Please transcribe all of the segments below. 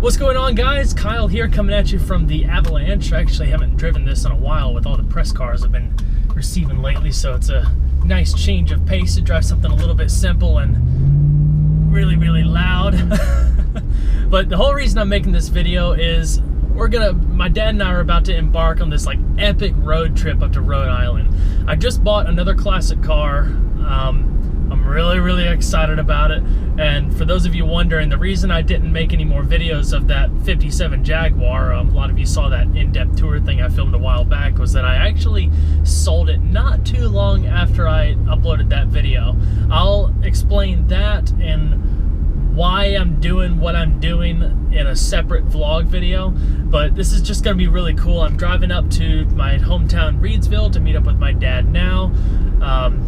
What's going on, guys? Kyle here, coming at you from the Avalanche. I actually haven't driven this in a while with all the press cars I've been receiving lately, so it's a nice change of pace to drive something a little bit simple and really, really loud. But the whole reason I'm making this video is my dad and I are about to embark on this like epic road trip up to Rhode Island. I just bought another classic car. I'm really excited about it. And for those of you wondering, the reason I didn't make any more videos of that 57 Jaguar, a lot of you saw that in-depth tour thing I filmed a while back, was that I actually sold it not too long after I uploaded that video. I'll explain that and why I'm doing what I'm doing in a separate vlog video, but this is just going to be really cool. I'm driving up to my hometown Reedsville to meet up with my dad now.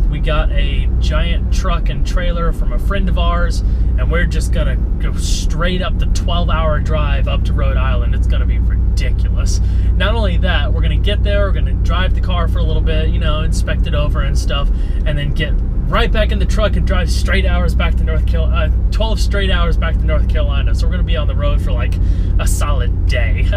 We got a giant truck and trailer from a friend of ours, and we're just gonna go straight up the 12-hour drive up to Rhode Island. It's gonna be ridiculous. Not only that, we're gonna get there, we're gonna drive the car for a little bit, you know, inspect it over and stuff, and then get right back in the truck and drive straight hours back to 12 straight hours back to North Carolina. So we're gonna be on the road for like a solid day.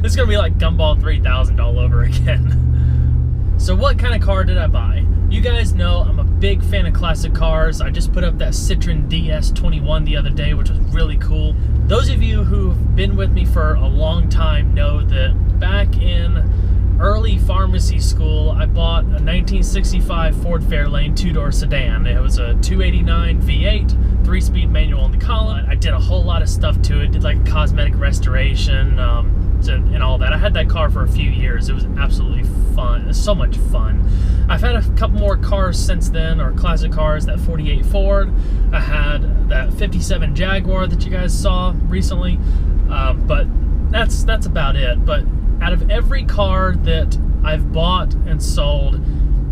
It's gonna be like Gumball 3000 all over again. So what kind of car did I buy? You guys know I'm a big fan of classic cars. I just put up that Citroen DS21 the other day, which was really cool. Those of you who've been with me for a long time know that back in early pharmacy school, I bought a 1965 Ford Fairlane two-door sedan. It was a 289 V8, 3-speed manual in the column. I did a whole lot of stuff to it, did like cosmetic restoration, and all that. I had that car for a few years. It was absolutely fun. It was so much fun. I've had a couple more cars since then, or classic cars, that 48 Ford. I had that 57 Jaguar that you guys saw recently, but that's about it. But out of every car that I've bought and sold,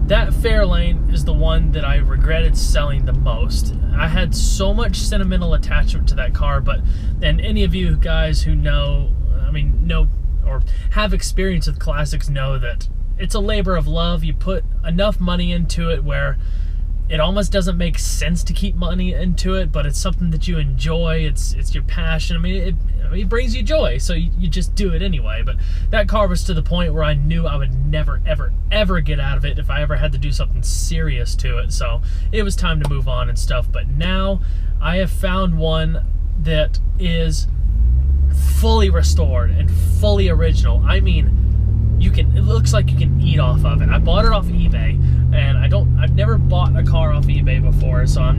that Fairlane is the one that I regretted selling the most. I had so much sentimental attachment to that car, and any of you guys who know or have experience with classics know that it's a labor of love. You put enough money into it where it almost doesn't make sense to keep money into it, but it's something that you enjoy. It's your passion. I mean, it brings you joy, so you just do it anyway. But that car was to the point where I knew I would never, ever get out of it if I ever had to do something serious to it. So it was time to move on and stuff. But now I have found one that is fully restored and fully original. I mean, it looks like you can eat off of it. I bought it off eBay, and I've never bought a car off eBay before, so I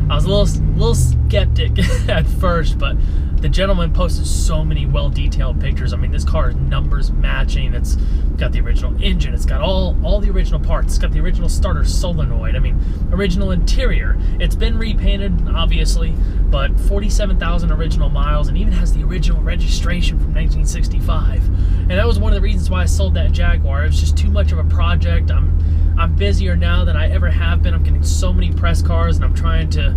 was a little skeptic at first, but the gentleman posted so many well-detailed pictures. I mean, this car is numbers matching. It's got the original engine. It's got all the original parts. It's got the original starter solenoid. I mean, original interior. It's been repainted, obviously, but 47,000 original miles, and even has the original registration from 1965. And that was one of the reasons why I sold that Jaguar. It was just too much of a project. I'm busier now than I ever have been. I'm getting so many press cars, and I'm trying to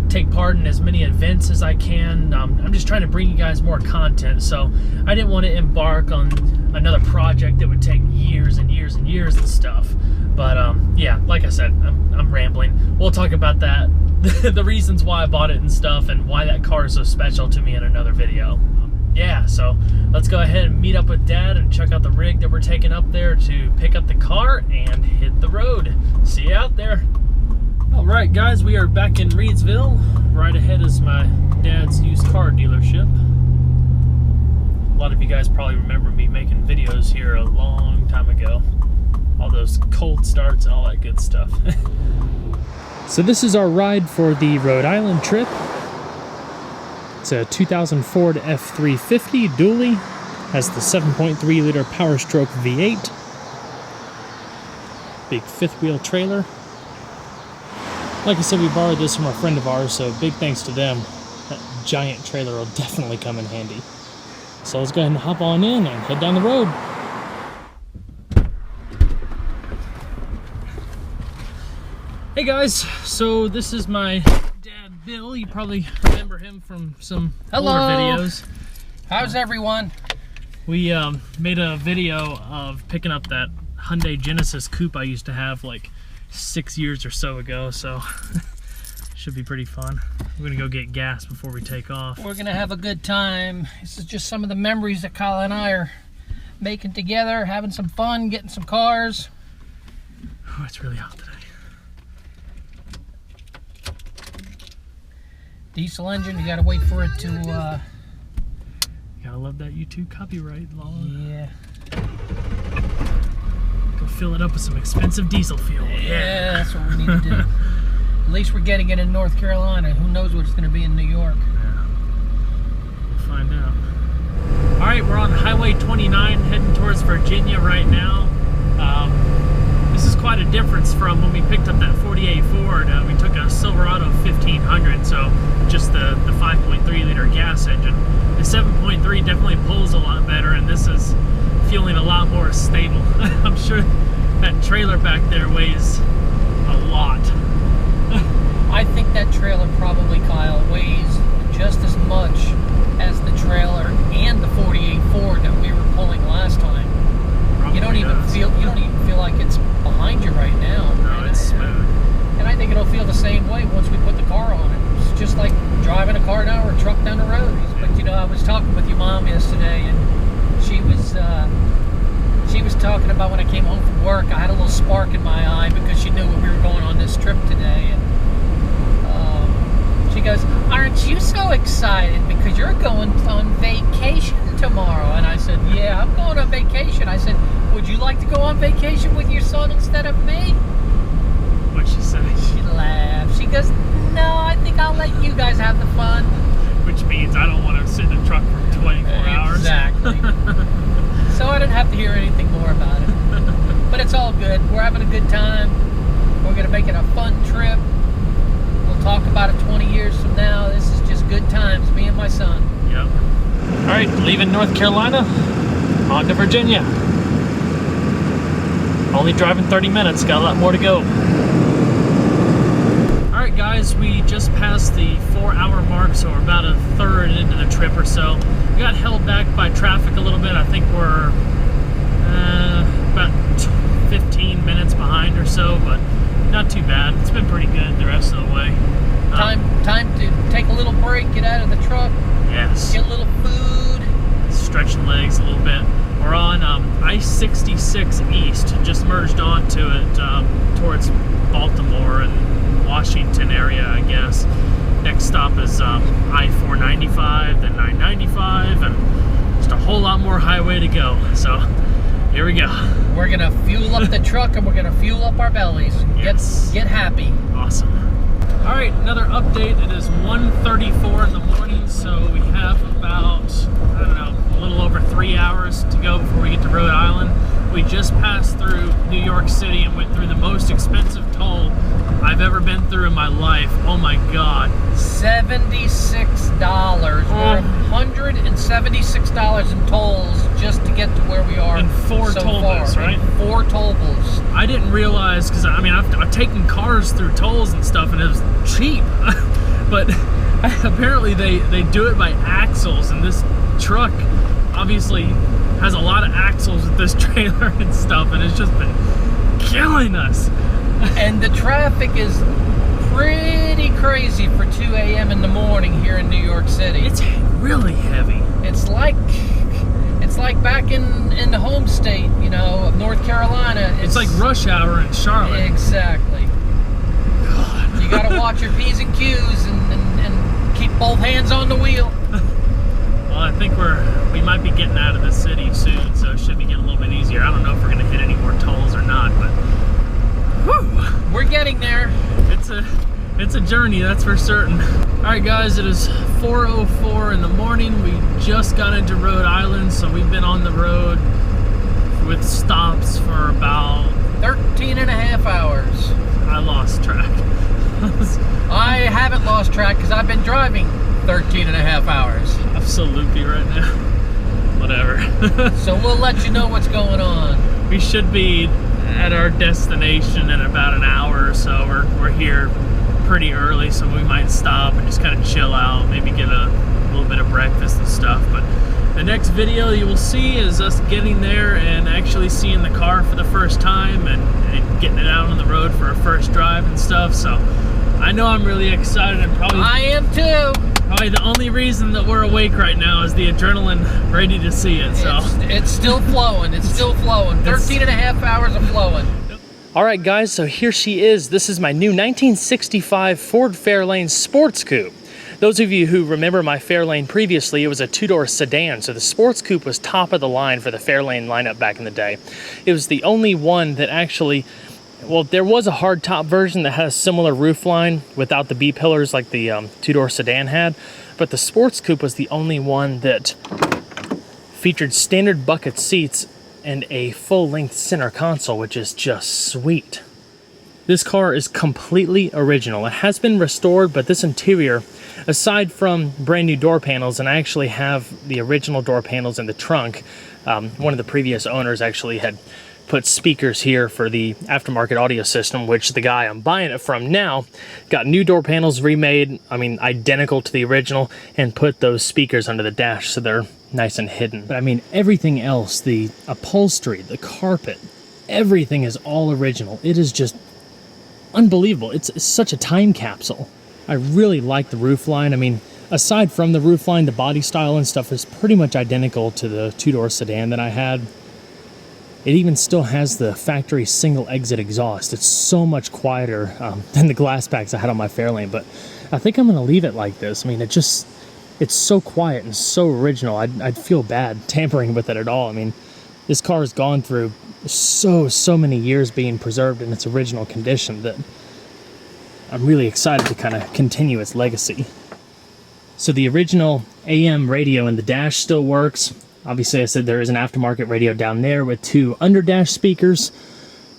take part in as many events as I can. I'm just trying to bring you guys more content, so I didn't want to embark on another project that would take years and years and years and stuff. But yeah, like I said, I'm rambling. We'll talk about that, the reasons why I bought it and stuff, and why that car is so special to me in another video. Yeah, so let's go ahead and meet up with Dad and check out the rig that we're taking up there to pick up the car and hit the road. See you out there. All right, guys, we are back in Reedsville. Right ahead is my dad's used car dealership. A lot of you guys probably remember me making videos here a long time ago. All those cold starts and all that good stuff. So this is our ride for the Rhode Island trip. It's a 2000 Ford F350 dually. Has the 7.3 liter Power Stroke V8. Big fifth wheel trailer. Like I said, we borrowed this from a friend of ours, so big thanks to them. That giant trailer will definitely come in handy. So let's go ahead and hop on in and head down the road. Hey guys, so this is my dad, Bill. You probably remember him from some older videos. How's everyone? We made a video of picking up that Hyundai Genesis Coupe I used to have like 6 years or so ago, so Should be pretty fun. We're gonna go get gas before we take off. We're gonna have a good time. This is just some of the memories that Kyle and I are making together, having some fun, getting some cars. Oh, it's really hot today. Diesel engine, you gotta wait for it to, You gotta love that YouTube copyright law. yeah. Go fill it up with some expensive diesel fuel. Yeah, that's what we need to do. At least we're getting it in North Carolina. Who knows what it's gonna be in New York. Yeah. We'll find out. All right, we're on Highway 29 heading towards Virginia right now. This is quite a difference from when we picked up that 48 Ford. We took a Silverado 1500, so just the 5.3 liter gas engine. The 7.3 definitely pulls a lot better, and this is feeling a lot more stable. I'm sure that trailer back there weighs a lot. I think that trailer probably, Kyle, weighs just as much as the trailer and the 48 Ford that we were pulling last time. Probably You don't even feel like it's behind you right now. No, it's smooth. And I think it'll feel the same way once we put the car on it. It's just like driving a car down or a truck down the road. But you know, I was talking with your mom yesterday, and she was talking about when I came home from work, I had a little spark in my eye because she knew we were going on this trip today. And she goes, "Aren't you so excited because you're going on vacation tomorrow?" And I said, "Yeah, I'm going on vacation." I said, "Would you like to go on vacation with your son instead of me?" What'd she say? She laughed. She goes, "No, I think I'll let you guys have the fun." Which means I don't want to sit in a truck for 24 hours. Exactly. So I didn't have to hear anything more about it. But it's all good. We're having a good time. We're going to make it a fun trip. We'll talk about it 20 years from now. This is just good times, me and my son. Yep. All right, leaving North Carolina, on to Virginia. Only driving 30 minutes, got a lot more to go. All right, guys, we just passed the 4-hour mark, so we're about a third into the trip or so. We got held back by traffic a little bit. I think we're about 15 minutes behind or so, but not too bad. It's been pretty good the rest of the way. Time to take a little break, get out of the truck, Yes. get a little food. Stretch the legs a little bit. We're on I-66 East, just merged onto it towards Baltimore and Washington area, I guess. Next stop is I-495, then 995, and just a whole lot more highway to go. So here we go. We're gonna fuel up the truck and we're gonna fuel up our bellies. Yes. Get happy. Awesome. All right, another update. It is 1:34 in the morning, so we have about, I don't know, a little over 3 hours to go before we get to Rhode Island. We just passed through New York City and went through the most expensive toll I've ever been through in my life. Oh my God. $76. We're $176 in tolls just to get to where we are. And 4 toll booths, right? 4 toll booths. I didn't realize, because I mean, I've taken cars through tolls and stuff, and it was cheap. But apparently they do it by axles, and this truck obviously has a lot of axles with this trailer and stuff, and it's just been killing us. And the traffic is pretty crazy for 2 a.m. in the morning here in New York City. It's really heavy. It's like back in the home state, you know, of North Carolina. It's like rush hour in Charlotte. Exactly. God. You gotta watch your P's and Q's and keep both hands on the wheel. Well, I think we might be getting out of the city soon, so it should be getting a little bit easier. I don't know if we're gonna hit any more tolls or not, but whew, we're getting there. It's a journey, that's for certain. All right, guys, it is 4:04 in the morning. We just got into Rhode Island, so we've been on the road with stops for about 13 and a half hours. I lost track. I haven't lost track because I've been driving 13 and a half hours. I'm so loopy right now. Whatever. So we'll let you know what's going on. We should be at our destination in about an hour or so. We're here pretty early, so we might stop and just kind of chill out, maybe get a little bit of breakfast and stuff. But the next video you will see is us getting there and actually seeing the car for the first time and getting it out on the road for our first drive and stuff. So I know I'm really excited, and I am too. probably the only reason that we're awake right now is the adrenaline ready to see it. So It's still flowing. It's still flowing. 13 and a half hours of flowing. all right, guys, so here she is. This is my new 1965 Ford Fairlane Sports Coupe. Those of you who remember my Fairlane previously, it was a two-door sedan, so the Sports Coupe was top of the line for the Fairlane lineup back in the day. It was the only one that actually, well, there was a hardtop version that has similar roofline without the B-pillars like the two-door sedan had, but the Sports Coupe was the only one that featured standard bucket seats and a full-length center console, which is just sweet. This car is completely original. It has been restored, but this interior, aside from brand new door panels, and I actually have the original door panels in the trunk, one of the previous owners actually had put speakers here for the aftermarket audio system, which the guy I'm buying it from now got new door panels remade, I mean identical to the original, and put those speakers under the dash so they're nice and hidden. But I mean everything else, the upholstery, the carpet, everything is all original. It is just unbelievable. It's such a time capsule. I really like the roofline. I mean, aside from the roofline, the body style and stuff is pretty much identical to the two-door sedan that I had. It even still has the factory single exit exhaust. It's so much quieter than the glass packs I had on my Fairlane, but I think I'm gonna leave it like this. I mean, it's so quiet and so original. I'd feel bad tampering with it at all. I mean, this car has gone through so many years being preserved in its original condition that I'm really excited to kind of continue its legacy. So the original AM radio in the dash still works. Obviously, I said there is an aftermarket radio down there with two under-dash speakers,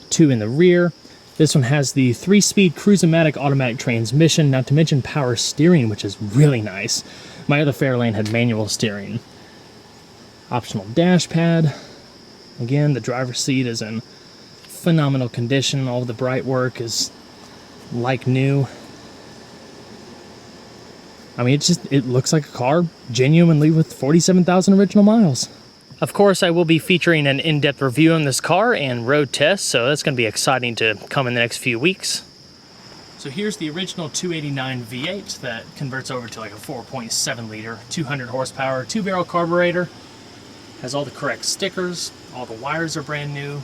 two in the rear. This one has the 3-speed Cruise-O-Matic automatic transmission, not to mention power steering, which is really nice. My other Fairlane had manual steering. Optional dash pad. Again, the driver's seat is in phenomenal condition. All the bright work is like new. I mean, it looks like a car genuinely with 47,000 original miles. Of course, I will be featuring an in-depth review on this car and road test, so that's going to be exciting to come in the next few weeks. So here's the original 289 V8 that converts over to like a 4.7 liter, 200 horsepower, 2-barrel carburetor. Has all the correct stickers, all the wires are brand new.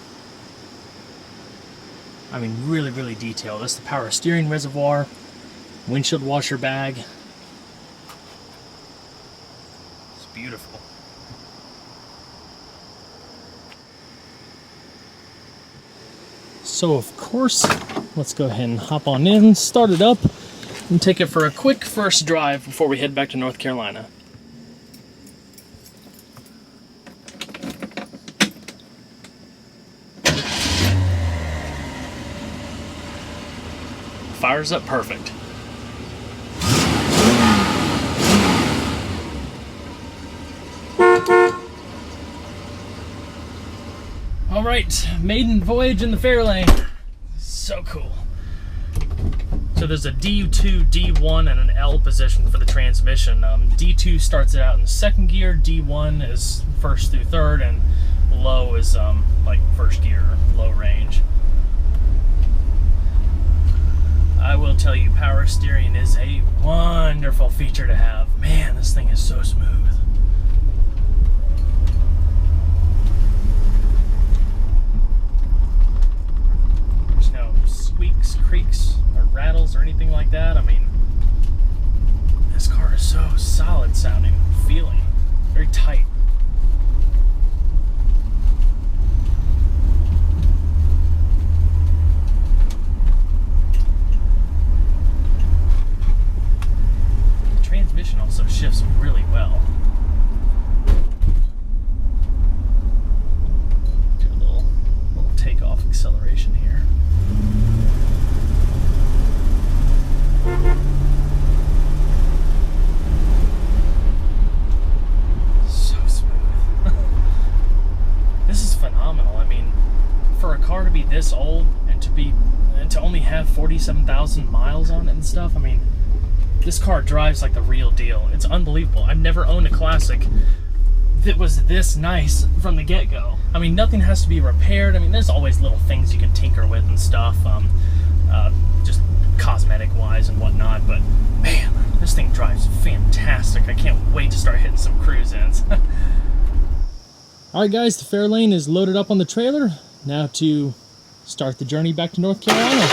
I mean, really detailed. That's the power steering reservoir, windshield washer bag. It's beautiful. So of course, let's go ahead and hop on in, start it up, and take it for a quick first drive before we head back to North Carolina. Fires up perfect. All right, maiden voyage in the Fairlane. So cool. So there's a D2, D1, and an L position for the transmission. D2 starts it out in second gear, D1 is first through third, and low is like first gear, low range. I will tell you, power steering is a wonderful feature to have. Man, this thing is so smooth. There's no squeaks, creaks, or rattles, or anything like that. I mean, this car is so solid sounding, feeling, very tight. Transmission also shifts really well. Do a little takeoff acceleration here. So smooth. This is phenomenal. I mean, for a car to be this old and to only have 47,000 miles on it and stuff, I mean, this car drives like the real deal. It's unbelievable. I've never owned a classic that was this nice from the get-go. I mean, nothing has to be repaired. I mean, there's always little things you can tinker with and stuff. Just cosmetic wise and whatnot, but man, this thing drives fantastic. I can't wait to start hitting some cruise ins. Alright guys, the Fairlane is loaded up on the trailer. Now to start the journey back to North Carolina.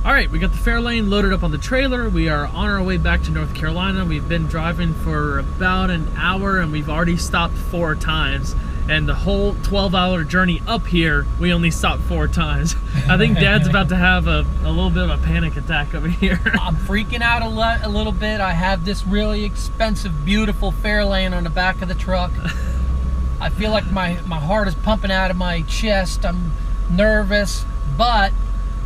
Alright, we got the Fairlane loaded up on the trailer. We are on our way back to North Carolina. We've been driving for about an hour and we've already stopped 4 times. And the whole 12-hour journey up here, we only stopped 4 times. I think Dad's about to have a little bit of a panic attack over here. I'm freaking out a little bit. I have this really expensive, beautiful Fairlane on the back of the truck. I feel like my heart is pumping out of my chest. I'm nervous, but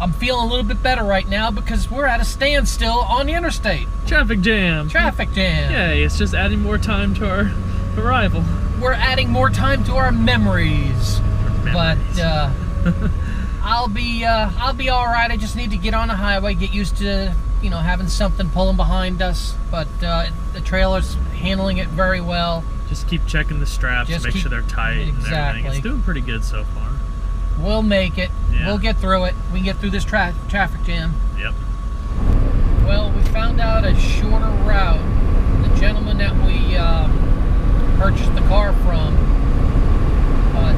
I'm feeling a little bit better right now because we're at a standstill on the interstate. Traffic jam. Traffic jam. Yay, it's just adding more time to our arrival. We're adding more time to our memories. But I'll be all right. I just need to get on the highway, get used to, you know, having something pulling behind us. But the trailer's handling it very well. Just keep checking the straps, make sure they're tight. Exactly. And everything. It's doing pretty good so far. We'll make it. Yeah. We'll get through it. We can get through this traffic jam. Yep. Well, we found out a shorter route. The gentleman that we purchased the car from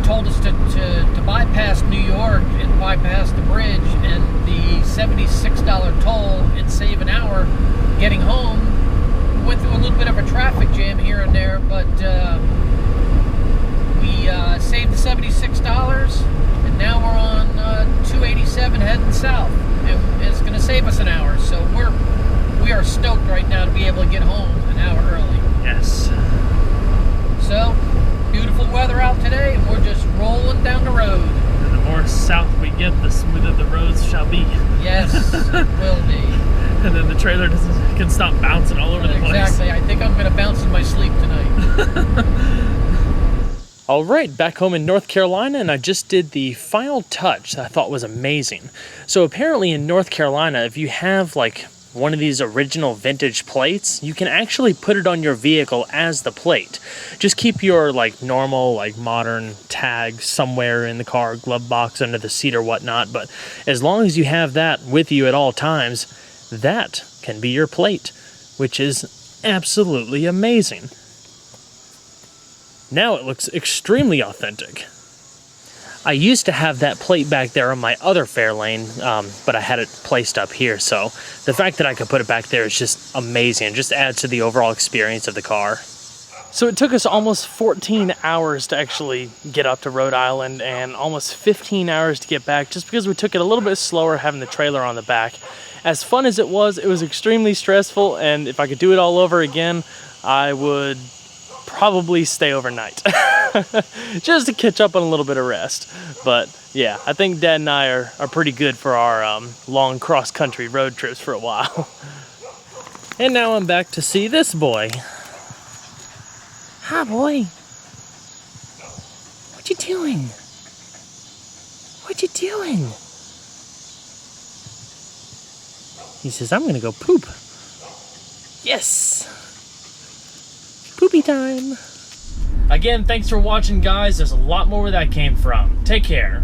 told us to bypass New York and bypass the bridge, and the $76 toll and save an hour getting home. We went through a little bit of a traffic jam here and there, but we saved the $76, and now we're on 287 heading south, and it's going to save us an hour. So we are stoked right now to be able to get home an hour early. Yes. So, beautiful weather out today, and we're just rolling down the road. And the more south we get, the smoother the roads shall be. Yes, it will be. And then the trailer can stop bouncing all over the place. Exactly. I think I'm going to bounce in my sleep tonight. All right, back home in North Carolina, and I just did the final touch that I thought was amazing. So apparently in North Carolina, if you have like one of these original vintage plates, you can actually put it on your vehicle as the plate. Just keep your like normal, like modern tag somewhere in the car, glove box, under the seat or whatnot, but as long as you have that with you at all times, that can be your plate, which is absolutely amazing. Now it looks extremely authentic. I used to have that plate back there on my other Fairlane, but I had it placed up here, so the fact that I could put it back there is just amazing. It just adds to the overall experience of the car. So it took us almost 14 hours to actually get up to Rhode Island and almost 15 hours to get back, just because we took it a little bit slower having the trailer on the back. As fun as it was extremely stressful, and if I could do it all over again, I would probably stay overnight just to catch up on a little bit of rest. But yeah, I think Dad and I are pretty good for our long cross-country road trips for a while. And now I'm back to see this boy. Hi, boy. What you doing? What you doing? He says, I'm gonna go poop. Yes! Poopy time. Again, thanks for watching, guys. There's a lot more where that came from. Take care.